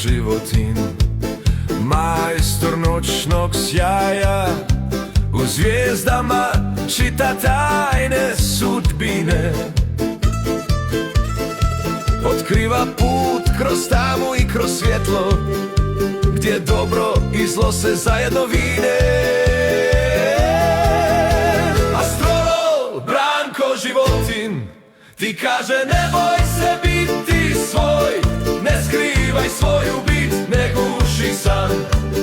Životin, majstor noćnog sjaja, u zvijezdama čita tajne sudbine. Otkriva put kroz tamu i kroz svjetlo, gdje dobro i zlo se zajedno vide. Astrolog Branko Životin ti kaže ne boj se biti svoj, ne skrivaj svoju bit, ne guši san.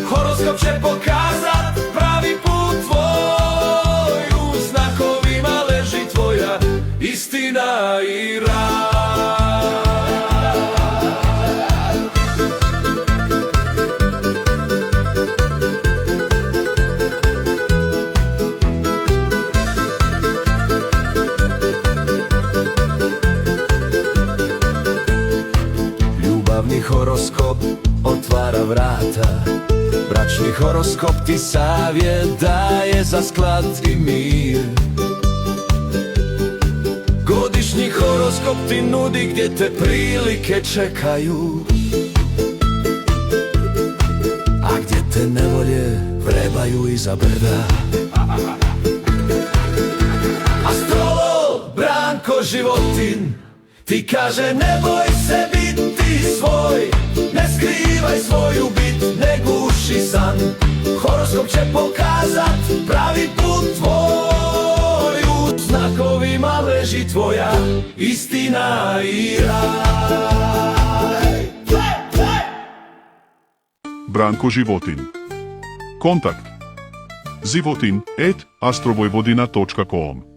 Horoskop će pokazat pravi put tvoj, u znakovima leži tvoja istina i rad. Ljubavni horoskop otvara vrata, bračni horoskop ti savjet daje za sklad i mir. Godišnji horoskop ti nudi gdje te prilike čekaju, a gdje te nevolje vrebaju iza brda. Astrolog Branko Životin ti kaže ne boj se biti svoj, ne skrivaj svoju bit, ne guši san. Horoskop će pokazat pravi put tvoj, u znakovima leži tvoja istina i raj. Branko Životin. Kontakt: životin@astrovojvodina.com